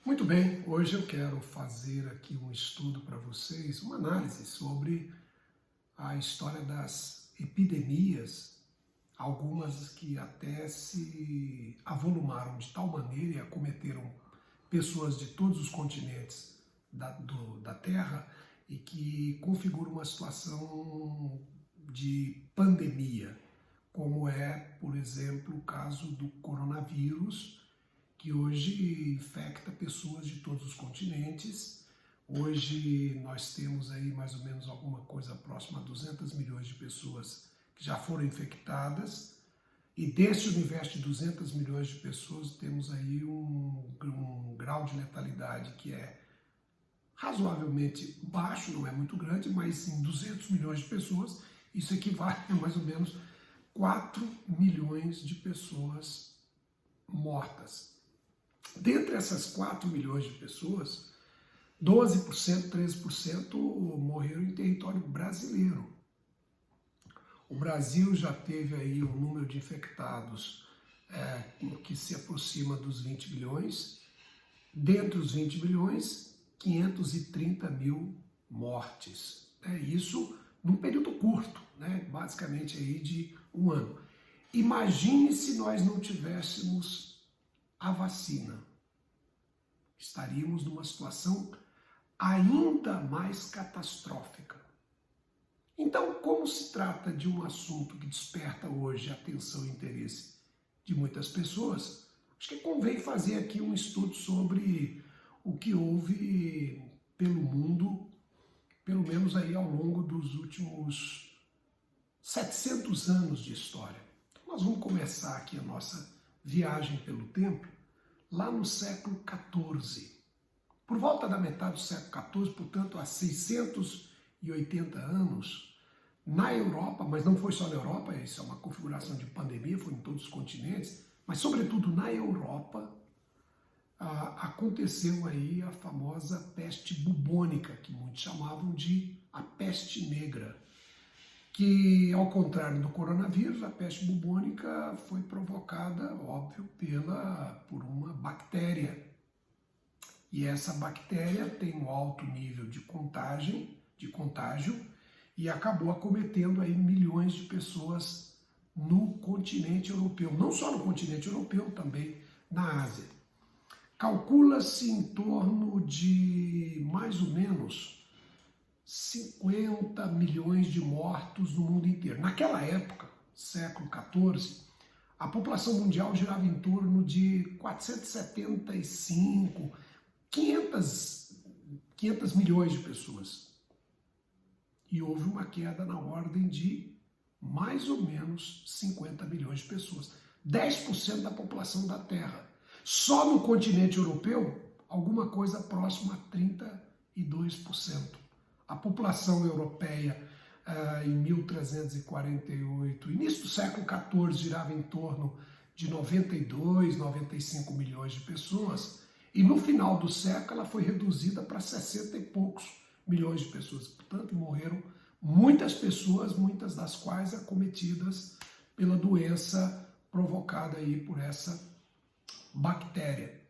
Muito bem, hoje eu quero fazer aqui um estudo para vocês, uma análise sobre a história das epidemias, algumas que até se avolumaram de tal maneira e acometeram pessoas de todos os continentes da Terra e que configuram uma situação de pandemia, como é, por exemplo, o caso do coronavírus, que hoje infecta pessoas de todos os continentes. Hoje nós temos aí mais ou menos alguma coisa próxima a 200 milhões de pessoas que já foram infectadas, e desse universo de 200 milhões de pessoas temos aí um grau de letalidade que é razoavelmente baixo, não é muito grande, mas em 200 milhões de pessoas isso equivale a mais ou menos 4 milhões de pessoas mortas. Dentre essas 4 milhões de pessoas, 12%, 13% morreram em território brasileiro. O Brasil já teve aí um número de infectados que se aproxima dos 20 milhões. Dentre os 20 milhões, 530 mil mortes. Isso num período curto, basicamente aí de um ano. Imagine se nós não tivéssemos a vacina. Estaríamos numa situação ainda mais catastrófica. Então, como se trata de um assunto que desperta hoje a atenção e interesse de muitas pessoas, acho que convém fazer aqui um estudo sobre o que houve pelo mundo, pelo menos aí ao longo dos últimos 700 anos de história. Então, nós vamos começar aqui a nossa viagem pelo tempo lá no século XIV. Por volta da metade do século XIV, portanto, há 680 anos, na Europa, mas não foi só na Europa, isso é uma configuração de pandemia, foi em todos os continentes, mas sobretudo na Europa, aconteceu aí a famosa peste bubônica, que muitos chamavam de a peste negra, que, ao contrário do coronavírus, a peste bubônica foi provocada, óbvio, por uma bactéria. E essa bactéria tem um alto nível de contágio, e acabou acometendo aí milhões de pessoas no continente europeu. Não só no continente europeu, também na Ásia. Calcula-se em torno de mais ou menos 50 milhões de mortos no mundo inteiro. Naquela época, século XIV, a população mundial girava em torno de 475, 500 milhões de pessoas. E houve uma queda na ordem de mais ou menos 50 milhões de pessoas. 10% da população da Terra. Só no continente europeu, alguma coisa próxima a 32%. A população europeia em 1348, início do século XIV, girava em torno de 92, 95 milhões de pessoas, e no final do século ela foi reduzida para 60 e poucos milhões de pessoas. Portanto, morreram muitas pessoas, muitas das quais acometidas pela doença provocada aí por essa bactéria.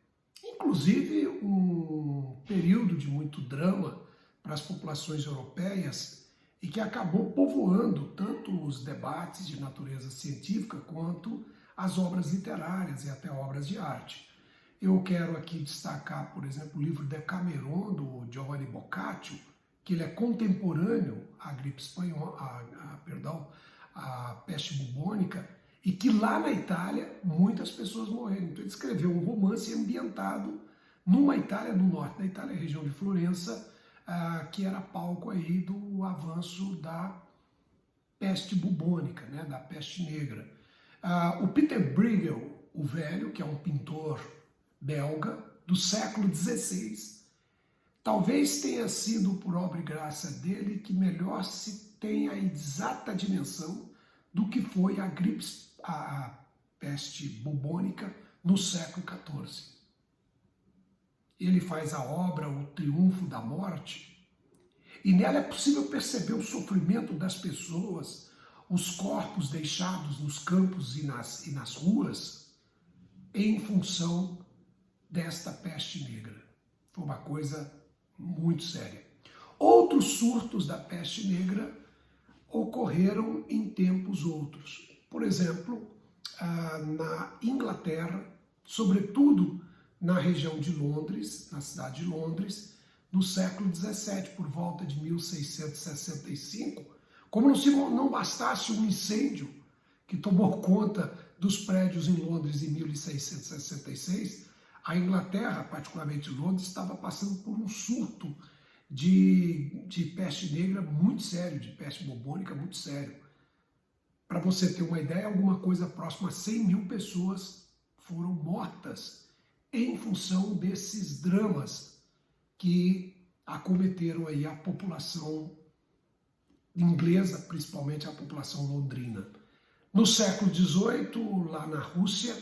Inclusive, um período de muito drama para as populações europeias e que acabou povoando tanto os debates de natureza científica quanto as obras literárias e até obras de arte. Eu quero aqui destacar, por exemplo, o livro Decameron, do Giovanni Boccaccio, que ele é contemporâneo à gripe espanhola, à peste bubônica, e que lá na Itália muitas pessoas morreram. Então ele escreveu um romance ambientado numa Itália, no norte da Itália, região de Florença, que era palco aí do avanço da peste bubônica, da peste negra. O Peter Bruegel, o velho, que é um pintor belga do século XVI, talvez tenha sido por obra e graça dele que melhor se tenha a exata dimensão do que foi a peste bubônica no século XIV. Ele faz a obra O Triunfo da Morte, e nela é possível perceber o sofrimento das pessoas, os corpos deixados nos campos e nas ruas, em função desta peste negra. Foi uma coisa muito séria. Outros surtos da peste negra ocorreram em tempos outros. Por exemplo, na Inglaterra, sobretudo na região de Londres, na cidade de Londres, no século XVII, por volta de 1665, como não bastasse um incêndio que tomou conta dos prédios em Londres em 1666, a Inglaterra, particularmente Londres, estava passando por um surto de peste negra muito sério, de peste bubônica muito sério. Para você ter uma ideia, alguma coisa próxima a 100 mil pessoas foram mortas em função desses dramas que acometeram aí a população inglesa, principalmente a população londrina. No século XVIII, lá na Rússia,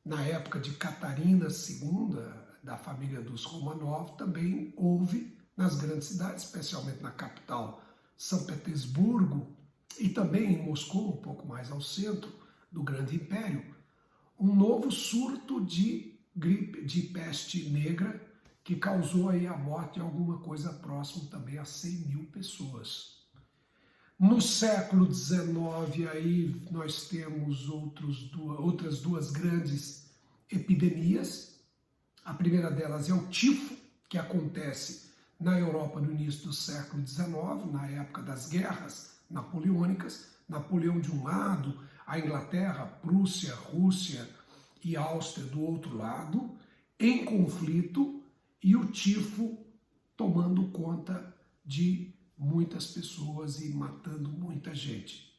na época de Catarina II, da família dos Romanov, também houve nas grandes cidades, especialmente na capital, São Petersburgo, e também em Moscou, um pouco mais ao centro do grande império, um novo surto de gripe, de peste negra, que causou aí a morte de alguma coisa próximo também a 100 mil pessoas. No século XIX, aí nós temos outras duas grandes epidemias. A primeira delas é o tifo, que acontece na Europa no início do século XIX, na época das guerras napoleônicas. Napoleão de um lado, a Inglaterra, Prússia, Rússia e Áustria do outro lado, em conflito, e o tifo tomando conta de muitas pessoas e matando muita gente.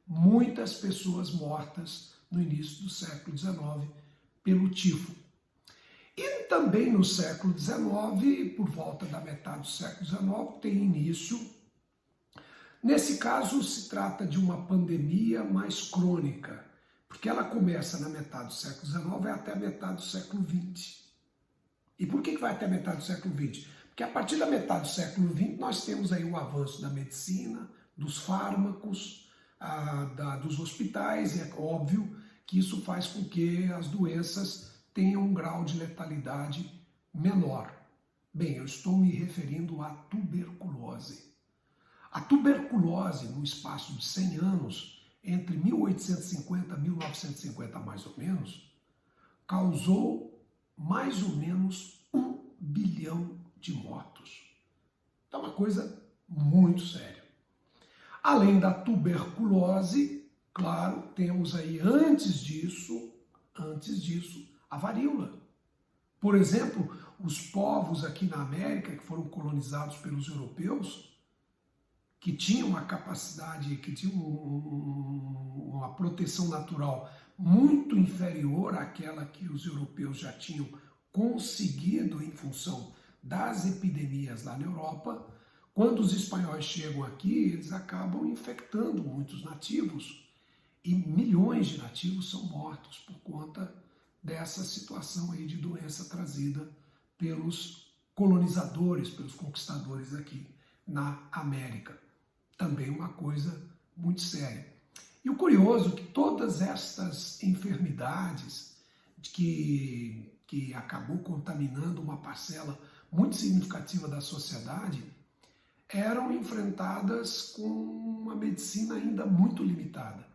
Muitas pessoas mortas no início do século XIX pelo tifo. E também no século XIX, por volta da metade do século XIX, tem início. Nesse caso, se trata de uma pandemia mais crônica, porque ela começa na metade do século XIX e vai até a metade do século XX. E por que vai até a metade do século XX? Porque a partir da metade do século XX nós temos aí o avanço da medicina, dos fármacos, dos hospitais, e é óbvio que isso faz com que as doenças tenham um grau de letalidade menor. Bem, eu estou me referindo à tuberculose. A tuberculose, no espaço de 100 anos, entre 1850 e 1950 mais ou menos, causou mais ou menos 1 bilhão de mortos. Então é uma coisa muito séria. Além da tuberculose, claro, temos aí antes disso, a varíola. Por exemplo, os povos aqui na América que foram colonizados pelos europeus, que tinham uma capacidade, que tinham uma proteção natural muito inferior àquela que os europeus já tinham conseguido em função das epidemias lá na Europa. Quando os espanhóis chegam aqui, eles acabam infectando muitos nativos e milhões de nativos são mortos por conta dessa situação aí de doença trazida pelos colonizadores, pelos conquistadores aqui na América. Também uma coisa muito séria. E o curioso é que todas estas enfermidades que acabou contaminando uma parcela muito significativa da sociedade eram enfrentadas com uma medicina ainda muito limitada.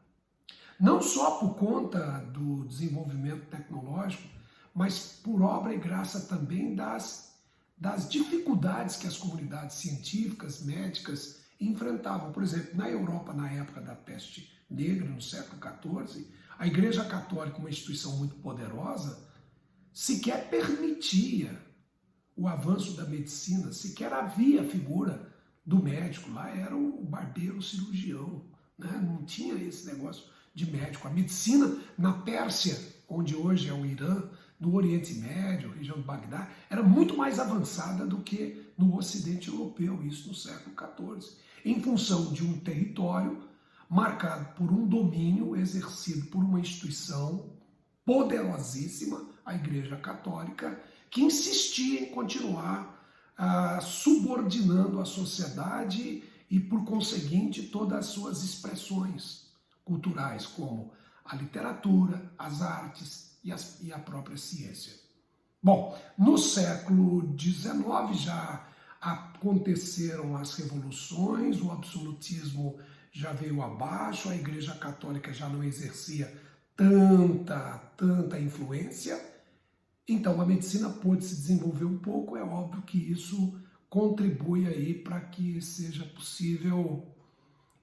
Não só por conta do desenvolvimento tecnológico, mas por obra e graça também das dificuldades que as comunidades científicas, médicas enfrentavam. Por exemplo, na Europa, na época da peste negra, no século XIV, a Igreja Católica, uma instituição muito poderosa, sequer permitia o avanço da medicina, sequer havia a figura do médico. Lá era o barbeiro, o cirurgião, né? Não tinha esse negócio de médico. A medicina na Pérsia, onde hoje é o Irã, no Oriente Médio, região de Bagdá, era muito mais avançada do que no Ocidente Europeu, isso no século XIV, em função de um território marcado por um domínio exercido por uma instituição poderosíssima, a Igreja Católica, que insistia em continuar subordinando a sociedade e, por conseguinte, todas as suas expressões culturais, como a literatura, as artes e a própria ciência. Bom, no século XIX já aconteceram as revoluções, o absolutismo já veio abaixo, a Igreja Católica já não exercia tanta influência, então a medicina pôde se desenvolver um pouco. É óbvio que isso contribui aí para que seja possível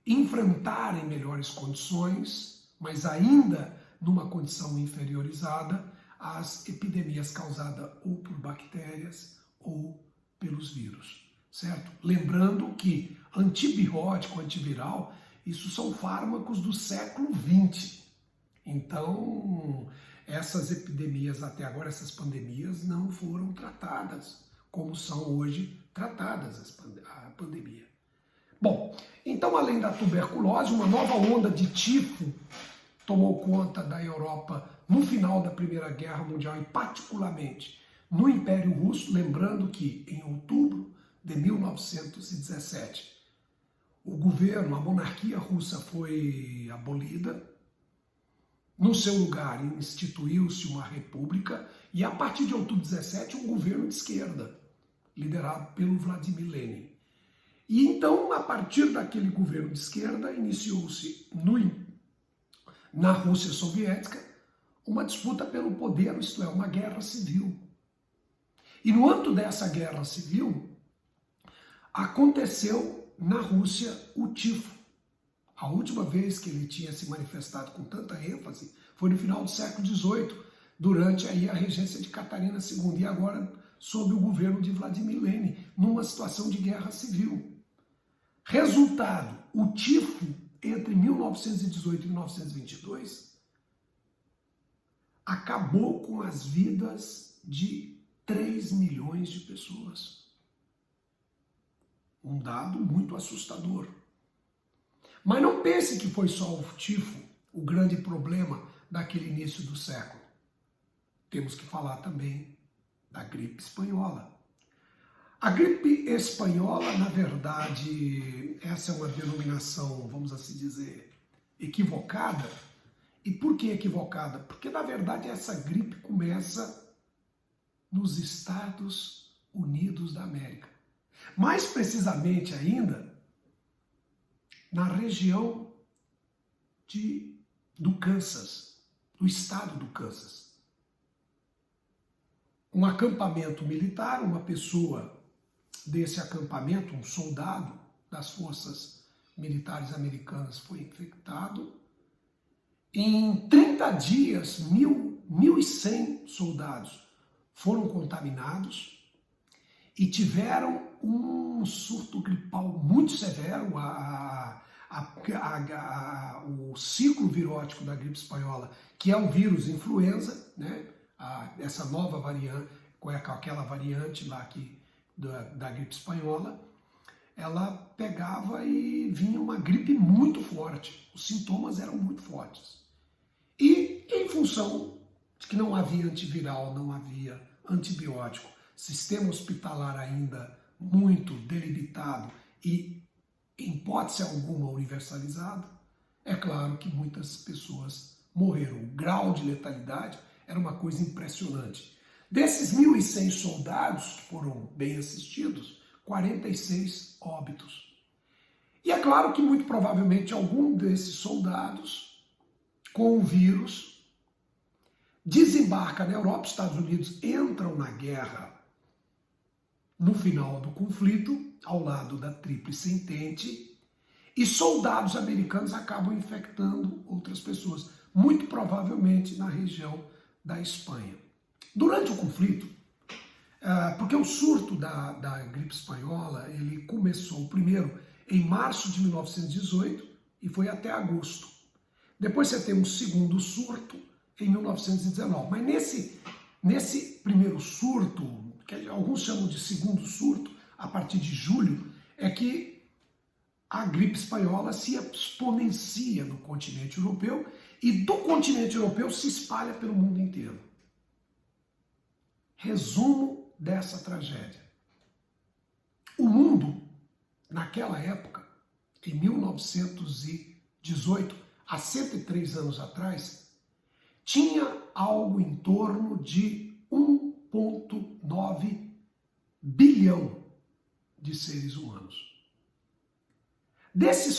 enfrentar em melhores condições, mas ainda numa condição inferiorizada, as epidemias causadas ou por bactérias ou pelos vírus, certo? Lembrando que antibiótico, antiviral, isso são fármacos do século XX. Então, essas epidemias até agora, essas pandemias, não foram tratadas como são hoje tratadas a pandemia. Bom, então além da tuberculose, uma nova onda de tifo tomou conta da Europa no final da Primeira Guerra Mundial e particularmente no Império Russo, lembrando que em outubro de 1917 o governo, a monarquia russa foi abolida, no seu lugar instituiu-se uma república e a partir de outubro de 17 um governo de esquerda, liderado pelo Vladimir Lenin. E então, a partir daquele governo de esquerda, iniciou-se na Rússia soviética uma disputa pelo poder, isto é, uma guerra civil. E no âmbito dessa guerra civil, aconteceu na Rússia o tifo. A última vez que ele tinha se manifestado com tanta ênfase foi no final do século XVIII, durante aí a regência de Catarina II, e agora sob o governo de Vladimir Lenin, numa situação de guerra civil. Resultado, o tifo, entre 1918 e 1922, acabou com as vidas de 3 milhões de pessoas. Um dado muito assustador. Mas não pense que foi só o tifo o grande problema daquele início do século. Temos que falar também da gripe espanhola. A gripe espanhola, na verdade, essa é uma denominação, vamos assim dizer, equivocada. E por que equivocada? Porque, na verdade, essa gripe começa nos Estados Unidos da América. Mais precisamente ainda, na região do Kansas, do estado do Kansas. Um acampamento militar, uma pessoa desse acampamento, um soldado das forças militares americanas foi infectado. Em 30 dias, 1.100 soldados foram contaminados e tiveram um surto gripal muito severo. O ciclo virótico da gripe espanhola, que é o vírus influenza, né? Essa nova variante, aquela variante lá da gripe espanhola, ela pegava e vinha uma gripe muito forte. Os sintomas eram muito fortes. E em função de que não havia antiviral, não havia antibiótico, sistema hospitalar ainda muito debilitado e, em hipótese alguma, universalizado, é claro que muitas pessoas morreram. O grau de letalidade era uma coisa impressionante. Desses 1.100 soldados que foram bem assistidos, 46 óbitos. E é claro que muito provavelmente algum desses soldados com o vírus desembarca na Europa, os Estados Unidos entram na guerra no final do conflito, ao lado da Tríplice Entente, e soldados americanos acabam infectando outras pessoas, muito provavelmente na região da Espanha. Durante o conflito, porque o surto da gripe espanhola, ele começou primeiro em março de 1918 e foi até agosto. Depois você tem um segundo surto em 1919. Mas nesse primeiro surto, que alguns chamam de segundo surto, a partir de julho, é que a gripe espanhola se exponencia no continente europeu e do continente europeu se espalha pelo mundo inteiro. Resumo dessa tragédia. O mundo, naquela época, em 1918, há 103 anos atrás, tinha algo em torno de 1 1,9 bilhão de seres humanos. Desses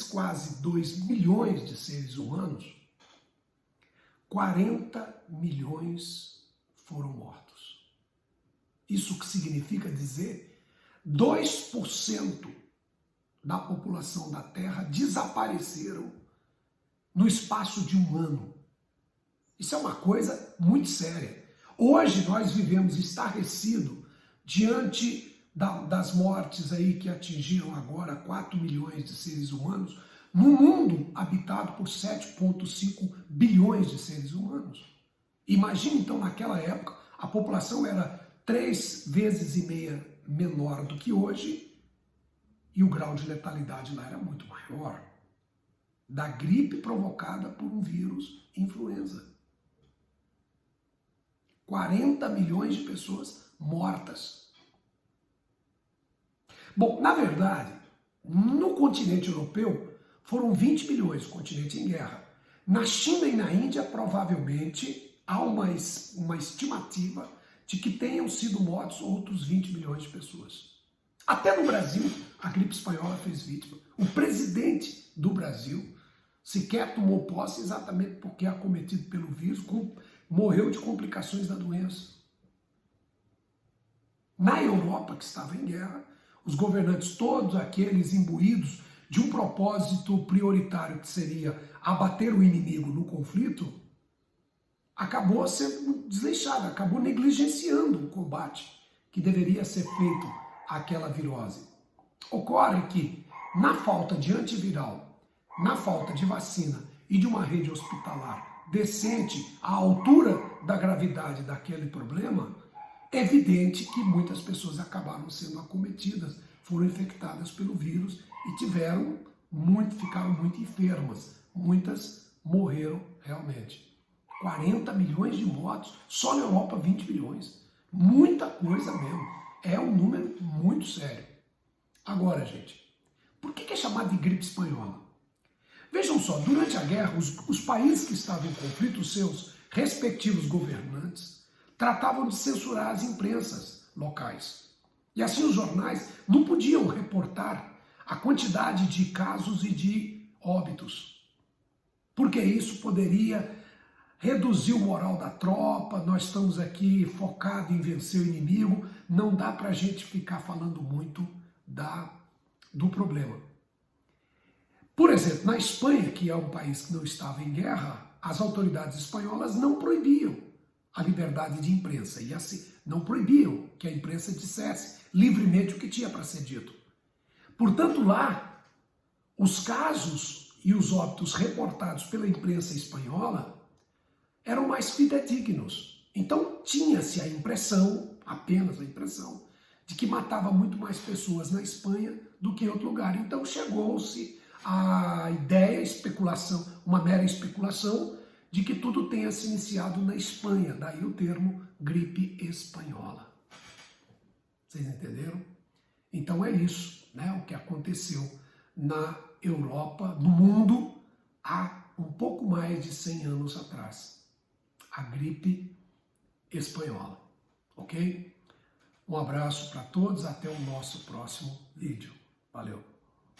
quase 2 milhões de seres humanos, 40 milhões foram mortos. Isso que significa dizer 2% da população da Terra desapareceram no espaço de um ano. Isso é uma coisa muito séria. Hoje nós vivemos estarrecido diante das mortes aí que atingiram agora 4 milhões de seres humanos, num mundo habitado por 7,5 bilhões de seres humanos. Imagine então, naquela época, a população era 3,5 vezes menor do que hoje e o grau de letalidade lá era muito maior. Da gripe provocada por um vírus influenza. 40 milhões de pessoas mortas. Bom, na verdade, no continente europeu foram 20 milhões, o continente em guerra. Na China e na Índia, provavelmente, há uma estimativa de que tenham sido mortos outros 20 milhões de pessoas. Até no Brasil, a gripe espanhola fez vítima. O presidente do Brasil sequer tomou posse exatamente porque, acometido pelo vírus, morreu de complicações da doença. Na Europa, que estava em guerra, os governantes, todos aqueles imbuídos de um propósito prioritário que seria abater o inimigo no conflito, acabou sendo desleixado, acabou negligenciando o combate que deveria ser feito àquela virose. Ocorre que, na falta de antiviral, na falta de vacina e de uma rede hospitalar decente à altura da gravidade daquele problema, é evidente que muitas pessoas acabaram sendo acometidas, foram infectadas pelo vírus e ficaram muito enfermas. Muitas morreram realmente. 40 milhões de mortos, só na Europa 20 milhões. Muita coisa mesmo. É um número muito sério. Agora, gente, por que é chamado de gripe espanhola? Vejam só, durante a guerra, os países que estavam em conflito, os seus respectivos governantes, tratavam de censurar as imprensas locais. E assim os jornais não podiam reportar a quantidade de casos e de óbitos. Porque isso poderia reduzir o moral da tropa, nós estamos aqui focados em vencer o inimigo, não dá para a gente ficar falando muito do problema. Por exemplo, na Espanha, que é um país que não estava em guerra, as autoridades espanholas não proibiam a liberdade de imprensa, e assim, não proibiam que a imprensa dissesse livremente o que tinha para ser dito. Portanto, lá, os casos e os óbitos reportados pela imprensa espanhola eram mais fidedignos. Então, tinha-se a impressão, apenas a impressão, de que matava muito mais pessoas na Espanha do que em outro lugar. Então, chegou-se à ideia, especulação, uma mera especulação, de que tudo tenha se iniciado na Espanha, daí o termo gripe espanhola. Vocês entenderam? Então é isso, né, o que aconteceu na Europa, no mundo, há um pouco mais de 100 anos atrás. A gripe espanhola, ok? Um abraço para todos, até o nosso próximo vídeo. Valeu!